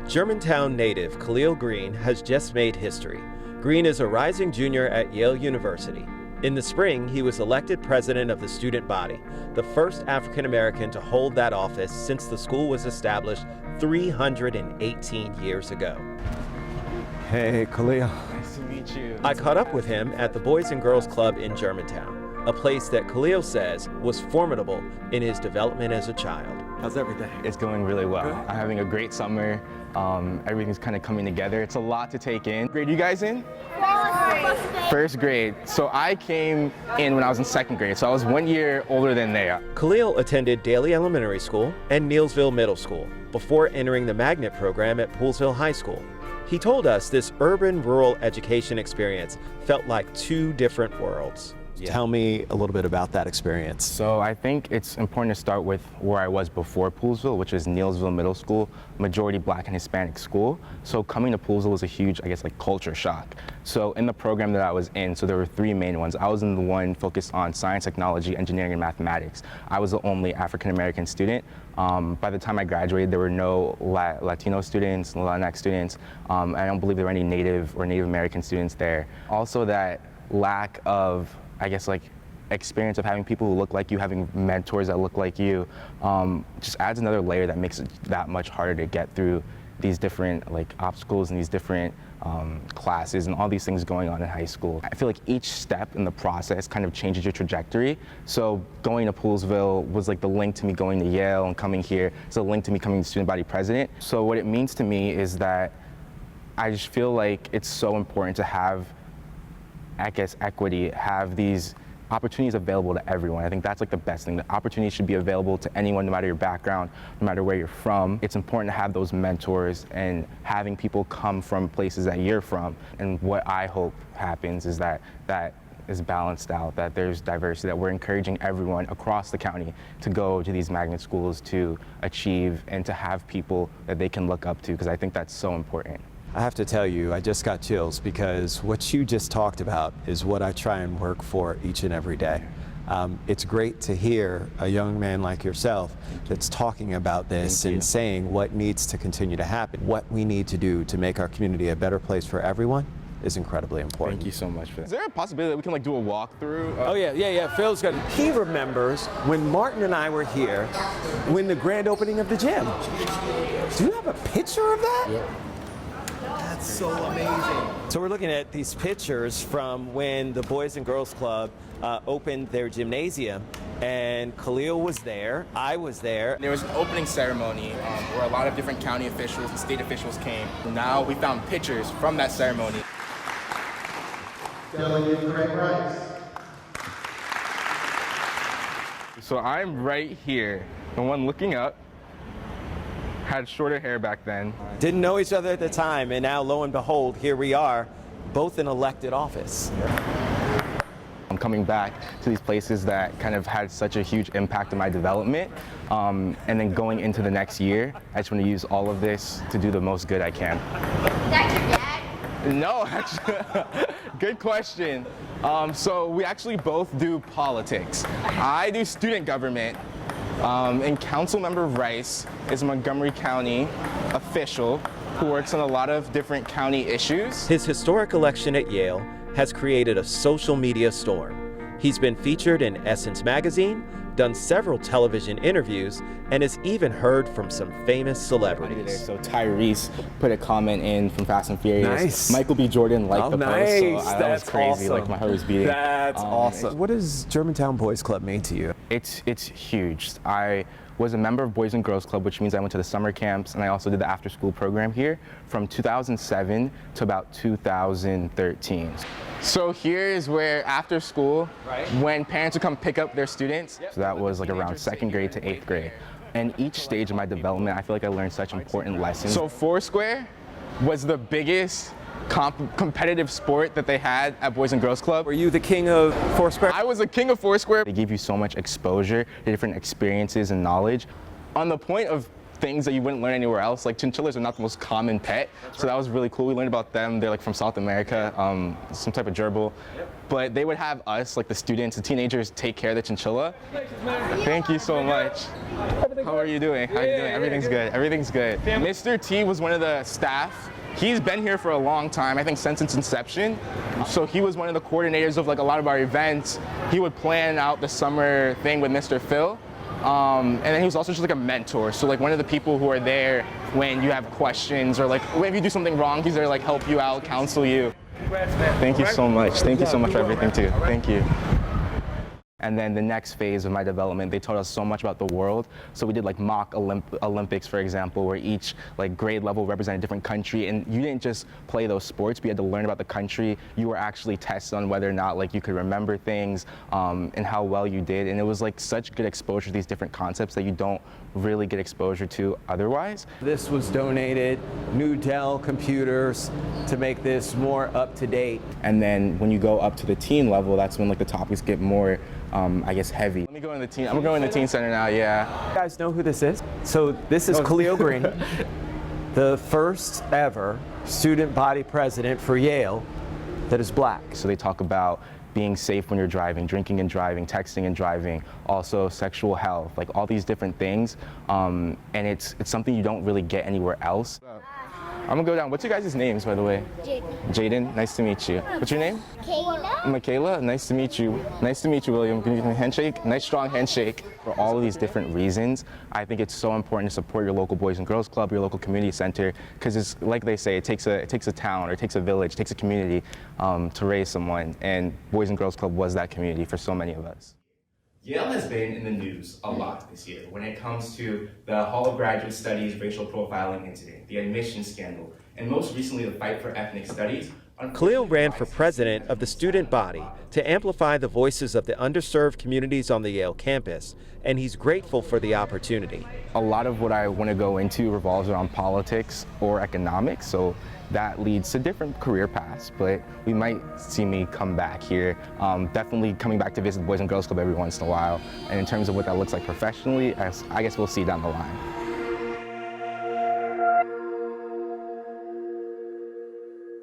Germantown native Kahlil Greene has just made history. Greene is a rising junior at Yale University. In the spring, he was elected president of the student body, the first African American to hold that office since the school was established 318 years ago. Hey, Kahlil. Nice to meet you. I caught up with him at the Boys and Girls Club in Germantown, a place that Kahlil says was formidable in his development as a child. How's everything? It's going really well. Good. I'm having a great summer. Everything's kind of coming together. It's a lot to take in. Grade you guys in? First grade. So I came in when I was in second grade, so I was 1 year older than they are. Kahlil attended Daly Elementary School and Neilsville Middle School before entering the magnet program at Poolesville High School. He told us this urban-rural education experience felt like two different worlds. Tell me a little bit about that experience. So I think it's important to start with where I was before Poolesville, which is Neilsville Middle School, majority Black and Hispanic school. So coming to Poolesville was a huge, culture shock. So in the program that I was in, so there were three main ones. I was in the one focused on science, technology, engineering, and mathematics. I was the only African-American student. By the time I graduated, there were no Latino students, Latinx students. I don't believe there were any Native or Native American students there. Also that lack of experience of having people who look like you, having mentors that look like you, just adds another layer that makes it that much harder to get through these different obstacles and these different classes and all these things going on in high school. I feel like each step in the process kind of changes your trajectory. So going to Poolesville was like the link to me going to Yale and coming here. It's a link to me coming to student body president. So what it means to me is that I just feel like it's so important to have equity, have these opportunities available to everyone. I think that's the best thing. The opportunities should be available to anyone, no matter your background, no matter where you're from. It's important to have those mentors and having people come from places that you're from. And what I hope happens is that is balanced out, that there's diversity, that we're encouraging everyone across the county to go to these magnet schools to achieve and to have people that they can look up to, because I think that's so important. I have to tell you, I just got chills because what you just talked about is what I try and work for each and every day. It's great to hear a young man like yourself that's talking about this and saying what needs to continue to happen. What we need to do to make our community a better place for everyone is incredibly important. Thank you so much for that. Is there a possibility that we can do a walkthrough? Oh yeah, Phil's got it. He remembers when Martin and I were here when the grand opening of the gym. Do you have a picture of that? Yep. That's so amazing. So we're looking at these pictures from when the Boys and Girls Club opened their gymnasium, and Kahlil was there, I was there. There was an opening ceremony where a lot of different county officials and state officials came. Now we found pictures from that ceremony. Delegate Greg Rice. So I'm right here, the one looking up. Had shorter hair back then. Didn't know each other at the time, and now lo and behold, here we are, both in elected office. I'm coming back to these places that kind of had such a huge impact on my development, and then going into the next year, I just want to use all of this to do the most good I can. Is that your dad? No, actually, good question. So we actually both do politics. I do student government. And Councilmember Rice is a Montgomery County official who works on a lot of different county issues. His historic election at Yale has created a social media storm. He's been featured in Essence magazine, done several television interviews, and has even heard from some famous celebrities. So Tyrese put a comment in from Fast and Furious. Nice. Michael B. Jordan liked the post, so that was crazy. Awesome. My heart was beating. That's awesome. What does Germantown Boys Club mean to you? It's huge. I was a member of Boys and Girls Club, which means I went to the summer camps, and I also did the after-school program here from 2007 to about 2013. So here is where after school, when parents would come pick up their students, so that was around second grade to 8th grade. And each stage of my development, I feel like I learned such important lessons. So Foursquare was the biggest competitive sport that they had at Boys and Girls Club. Were you the king of Foursquare? I was the king of Foursquare. They gave you so much exposure to different experiences and knowledge. On the point of things that you wouldn't learn anywhere else. Like chinchillas are not the most common pet, so that was really cool. We learned about them. They're like from South America, some type of gerbil. But they would have us, like the students, the teenagers, take care of the chinchilla. Thank you so much. How are you doing? How are you doing? Everything's good. Everything's good. Mr. T was one of the staff. He's been here for a long time, I think since its inception. So he was one of the coordinators of like a lot of our events. He would plan out the summer thing with Mr. Phil. And then he was also just like a mentor. So like one of the people who are there when you have questions or like if you do something wrong, he's there to like help you out, counsel you. Thank you so much. Thank you so much for everything too. Thank you. And then the next phase of my development, they taught us so much about the world. So we did like mock Olympics, for example, where each like grade level represented a different country. And you didn't just play those sports, but you had to learn about the country. You were actually tested on whether or not like you could remember things and how well you did. And it was like such good exposure to these different concepts that you don't really get exposure to otherwise. This was donated, new Dell computers to make this more up to date. And then when you go up to the teen level, that's when like the topics get more I guess heavy. Let me go in the teen. I'm going in the teen center now. Yeah. You guys know who this is? So this is Kahlil Greene, the first ever student body president for Yale that is black. So they talk about being safe when you're driving, drinking and driving, texting and driving, also sexual health, like all these different things. And it's something you don't really get anywhere else. I'm gonna go down. What's your guys' names, by the way? Jaden. Jaden, nice to meet you. What's your name? Kayla. Michaela, nice to meet you. Nice to meet you, William. Can you give me a handshake? Nice strong handshake. For all of these different reasons, I think it's so important to support your local Boys and Girls Club, your local community center, because it's like they say, it takes a town, or it takes a village, it takes a community to raise someone, and Boys and Girls Club was that community for so many of us. Yale has been in the news a lot this year when it comes to the Hall of Graduate Studies racial profiling incident, the admissions scandal, and most recently the fight for ethnic studies. Kahlil ran for president of the student body to amplify the voices of the underserved communities on the Yale campus, and he's grateful for the opportunity. A lot of what I want to go into revolves around politics or economics, so that leads to different career paths, but we might see me come back here. Definitely coming back to visit the Boys and Girls Club every once in a while, and in terms of what that looks like professionally, I guess we'll see down the line.